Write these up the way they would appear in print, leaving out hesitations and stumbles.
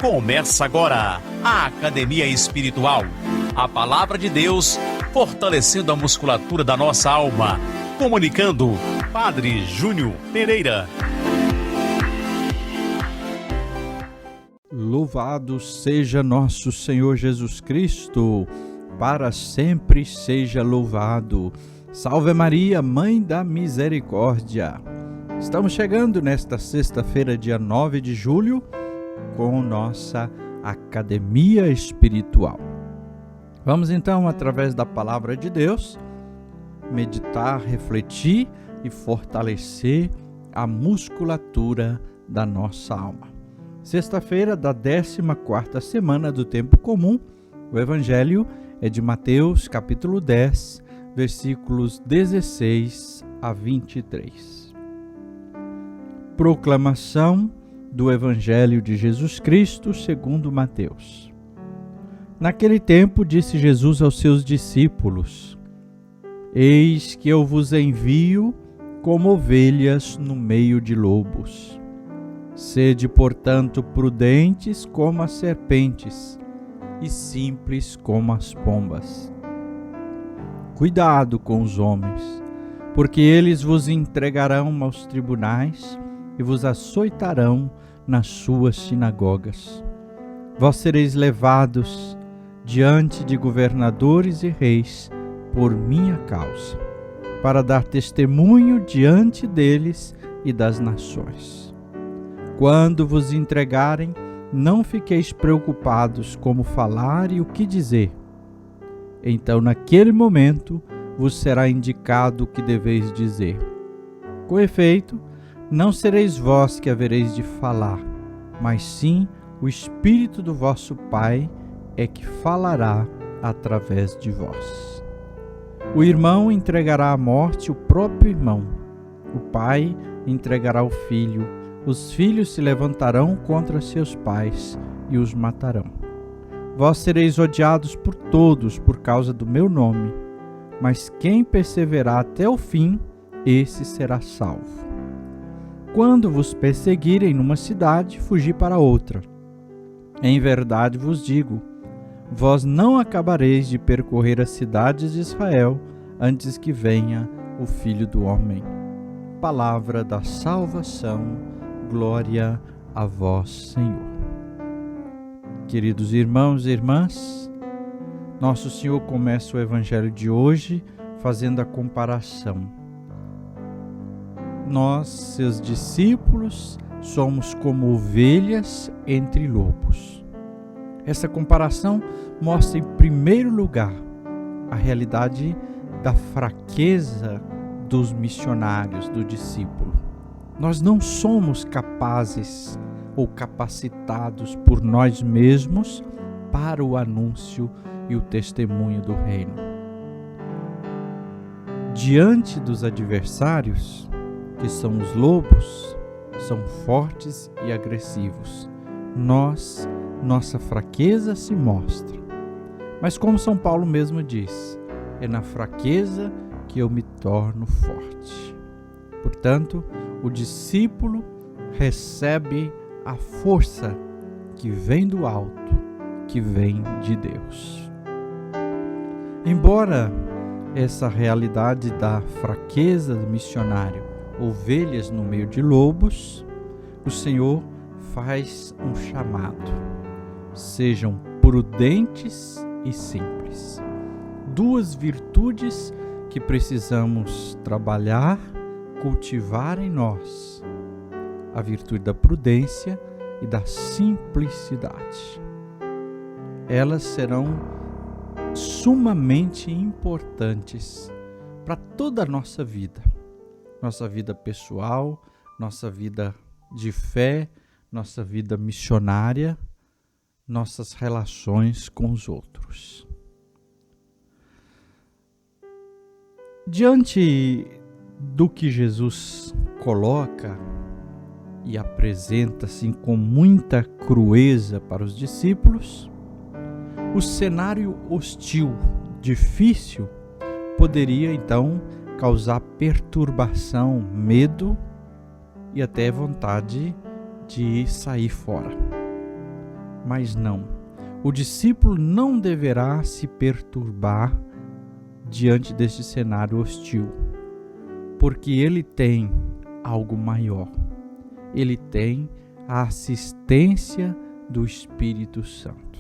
Começa agora a Academia Espiritual. A Palavra de Deus fortalecendo a musculatura da nossa alma. Comunicando, Padre Júnior Pereira. Louvado seja nosso Senhor Jesus Cristo, para sempre seja louvado. Salve Maria, Mãe da Misericórdia. Estamos chegando nesta sexta-feira, dia 9 de julho, com nossa Academia Espiritual. Vamos então, através da Palavra de Deus, meditar, refletir e fortalecer a musculatura da nossa alma. Sexta-feira da 14ª semana do Tempo Comum, o Evangelho é de Mateus, capítulo 10, versículos 16 a 23. Proclamação do Evangelho de Jesus Cristo segundo Mateus. Naquele tempo disse Jesus aos seus discípulos: Eis que eu vos envio como ovelhas no meio de lobos. Sede, portanto, prudentes como as serpentes e simples como as pombas. Cuidado com os homens, porque eles vos entregarão aos tribunais e vos açoitarão nas suas sinagogas. Vós sereis levados diante de governadores e reis por minha causa, para dar testemunho diante deles e das nações. Quando vos entregarem, não fiqueis preocupados como falar e o que dizer. Então, naquele momento, vos será indicado o que deveis dizer. Com efeito, não sereis vós que havereis de falar, mas sim o Espírito do vosso Pai é que falará através de vós. O irmão entregará à morte o próprio irmão. O pai entregará o filho. Os filhos se levantarão contra seus pais e os matarão. Vós sereis odiados por todos por causa do meu nome, mas quem perseverar até o fim, esse será salvo. Quando vos perseguirem numa cidade, fugi para outra. Em verdade vos digo, vós não acabareis de percorrer as cidades de Israel antes que venha o Filho do Homem. Palavra da salvação, glória a vós, Senhor. Queridos irmãos e irmãs, nosso Senhor começa o Evangelho de hoje fazendo a comparação. Nós, seus discípulos, somos como ovelhas entre lobos. Essa comparação mostra, em primeiro lugar, a realidade da fraqueza dos missionários, do discípulo. Nós não somos capazes ou capacitados por nós mesmos para o anúncio e o testemunho do reino. Diante dos adversários, que são os lobos, são fortes e agressivos. Nossa fraqueza se mostra. Mas como São Paulo mesmo diz, é na fraqueza que eu me torno forte. Portanto, o discípulo recebe a força que vem do alto, que vem de Deus. Embora essa realidade da fraqueza do missionário, ovelhas no meio de lobos, o Senhor faz um chamado. Sejam prudentes e simples. Duas virtudes que precisamos trabalhar, cultivar em nós. A virtude da prudência e da simplicidade. Elas serão sumamente importantes para toda a nossa vida pessoal, nossa vida de fé, nossa vida missionária, nossas relações com os outros. Diante do que Jesus coloca e apresenta assim com muita crueza para os discípulos, o cenário hostil, difícil, poderia então causar perturbação, medo e até vontade de sair fora. Mas não, o discípulo não deverá se perturbar diante deste cenário hostil, porque ele tem algo maior. Ele tem a assistência do Espírito Santo.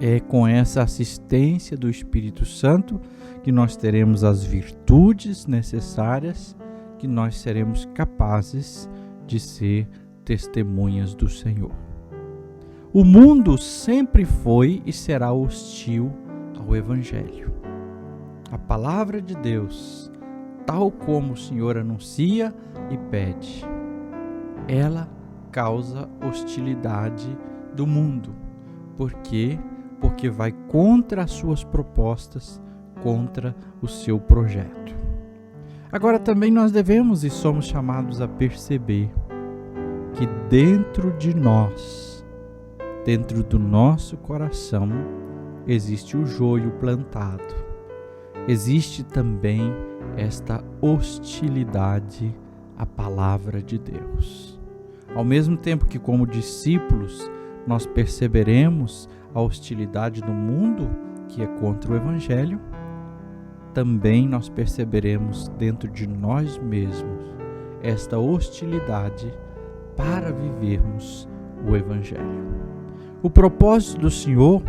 É com essa assistência do Espírito Santo que nós teremos as virtudes necessárias, que nós seremos capazes de ser testemunhas do Senhor. O mundo sempre foi e será hostil ao Evangelho. A palavra de Deus, tal como o Senhor anuncia e pede, ela causa hostilidade do mundo. Por quê? Porque vai contra as suas propostas, contra o seu projeto. Agora também nós devemos e somos chamados a perceber que dentro de nós, dentro do nosso coração, existe o joio plantado. Existe também esta hostilidade à palavra de Deus. Ao mesmo tempo que, como discípulos, nós perceberemos a hostilidade do mundo, que é contra o Evangelho, também nós perceberemos dentro de nós mesmos esta hostilidade para vivermos o Evangelho. O propósito do Senhor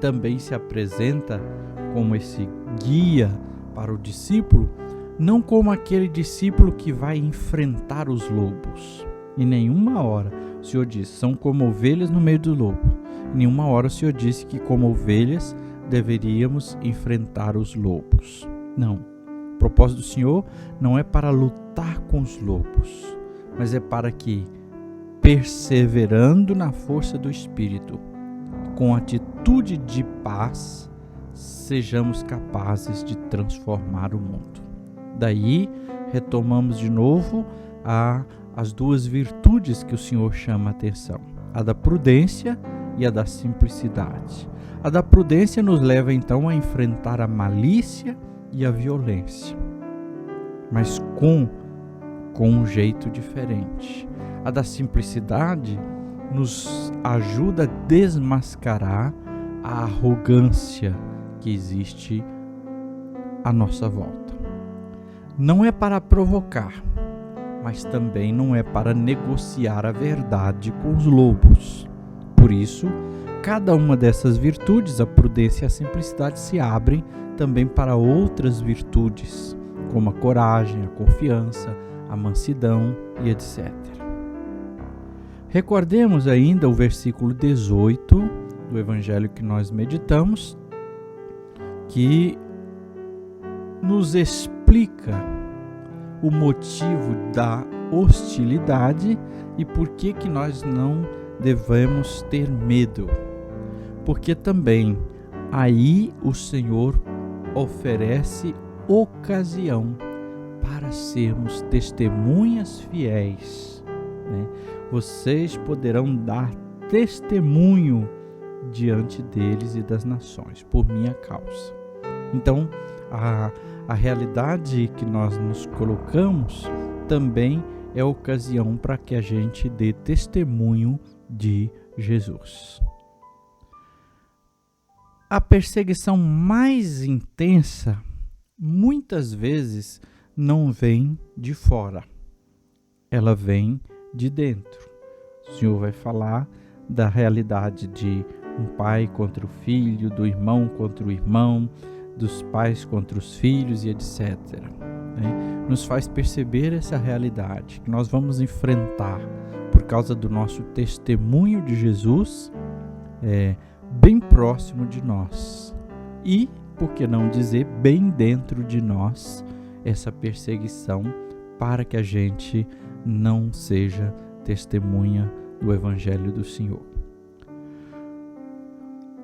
também se apresenta como esse guia para o discípulo, não como aquele discípulo que vai enfrentar os lobos. Em nenhuma hora o Senhor disse, são como ovelhas no meio do lobo. Em nenhuma hora o Senhor disse que como ovelhas deveríamos enfrentar os lobos. Não. O propósito do Senhor não é para lutar com os lobos, mas é para que, perseverando na força do Espírito, com atitude de paz, sejamos capazes de transformar o mundo. Daí, retomamos de novo as duas virtudes que o Senhor chama a atenção, a da prudência e a da simplicidade. A da prudência nos leva então a enfrentar a malícia e a violência, mas com um jeito diferente. A da simplicidade nos ajuda a desmascarar a arrogância que existe à nossa volta. Não é para provocar, mas também não é para negociar a verdade com os lobos. Por isso, cada uma dessas virtudes, a prudência e a simplicidade, se abrem também para outras virtudes, como a coragem, a confiança, a mansidão e etc. Recordemos ainda o versículo 18 do Evangelho que nós meditamos, que nos explica o motivo da hostilidade e por que nós não devemos ter medo. Porque também aí o Senhor oferece ocasião para sermos testemunhas fiéis, né? Vocês poderão dar testemunho diante deles e das nações, por minha causa. Então, a realidade que nós nos colocamos também é ocasião para que a gente dê testemunho de Jesus. A perseguição mais intensa, muitas vezes, não vem de fora, ela vem de dentro. O Senhor vai falar da realidade de um pai contra o filho, do irmão contra o irmão, dos pais contra os filhos e etc. Nos faz perceber essa realidade que nós vamos enfrentar por causa do nosso testemunho de Jesus bem próximo de nós e, por que não dizer, bem dentro de nós, essa perseguição para que a gente não seja testemunha do Evangelho do Senhor.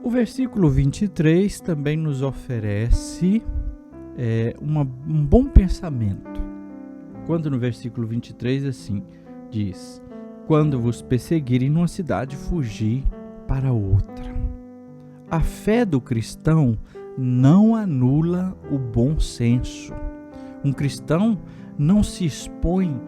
O versículo 23 também nos oferece um bom pensamento. Quando no versículo 23 assim diz: quando vos perseguirem numa cidade, fugi para outra. A fé do cristão não anula o bom senso. Um cristão não se expõe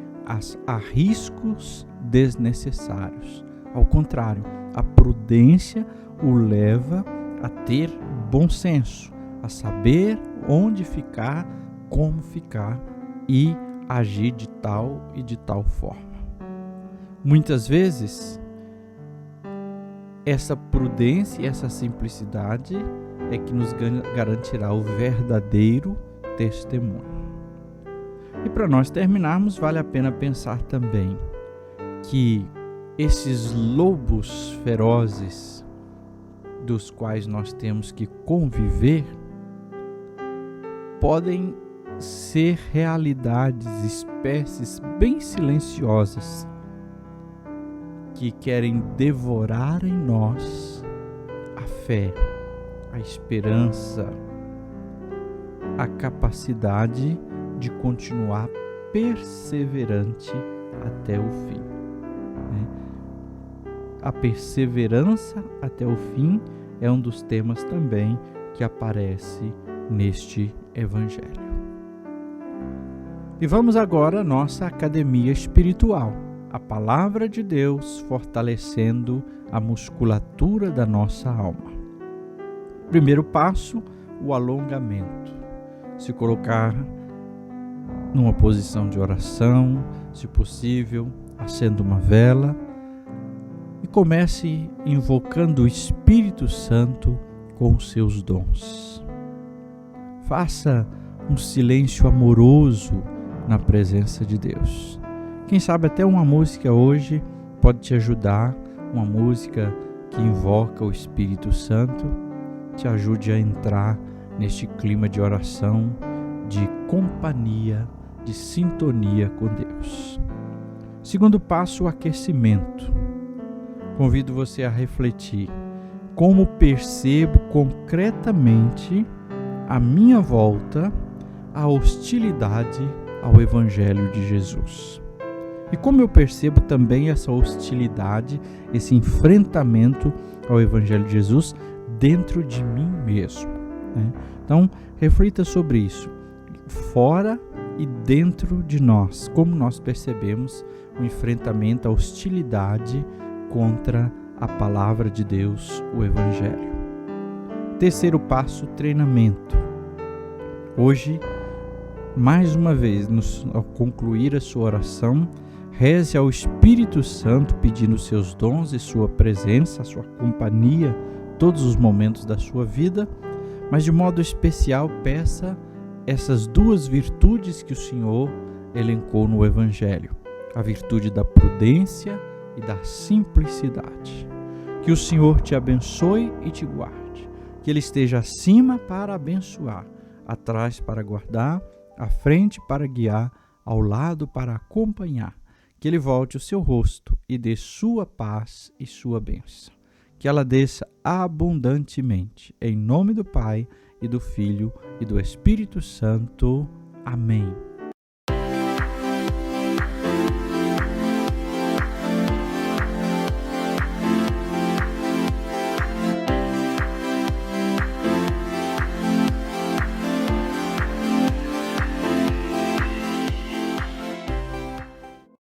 a riscos desnecessários. Ao contrário, a prudência o leva a ter bom senso, a saber onde ficar, como ficar e agir de tal e de tal forma. Muitas vezes, essa prudência e essa simplicidade é que nos garantirá o verdadeiro testemunho. E para nós terminarmos, vale a pena pensar também que esses lobos ferozes dos quais nós temos que conviver podem ser realidades, espécies bem silenciosas que querem devorar em nós a fé, a esperança, a capacidade de continuar perseverante até o fim. A perseverança até o fim é um dos temas também que aparece neste Evangelho. E vamos agora à nossa academia espiritual, a Palavra de Deus fortalecendo a musculatura da nossa alma. Primeiro passo, o alongamento. Se colocar numa posição de oração, se possível, acenda uma vela e comece invocando o Espírito Santo com os seus dons. Faça um silêncio amoroso na presença de Deus. Quem sabe até uma música hoje pode te ajudar, uma música que invoca o Espírito Santo, te ajude a entrar neste clima de oração, de companhia, de sintonia com Deus. Segundo passo, o aquecimento. Convido você a refletir como percebo concretamente à minha volta a hostilidade ao Evangelho de Jesus. E como eu percebo também essa hostilidade, esse enfrentamento ao Evangelho de Jesus dentro de mim mesmo. Então, reflita sobre isso, fora e dentro de nós, como nós percebemos o enfrentamento, a hostilidade contra a Palavra de Deus, o Evangelho. Terceiro passo, treinamento. Hoje, mais uma vez, ao concluir a sua oração, reze ao Espírito Santo pedindo seus dons e sua presença, a sua companhia, todos os momentos da sua vida, mas de modo especial peça essas duas virtudes que o Senhor elencou no Evangelho, a virtude da prudência e da simplicidade. Que o Senhor te abençoe e te guarde, que Ele esteja acima para abençoar, atrás para guardar, à frente para guiar, ao lado para acompanhar, que Ele volte o seu rosto e dê sua paz e sua bênção. Que ela desça abundantemente, em nome do Pai, e do Filho, e do Espírito Santo. Amém.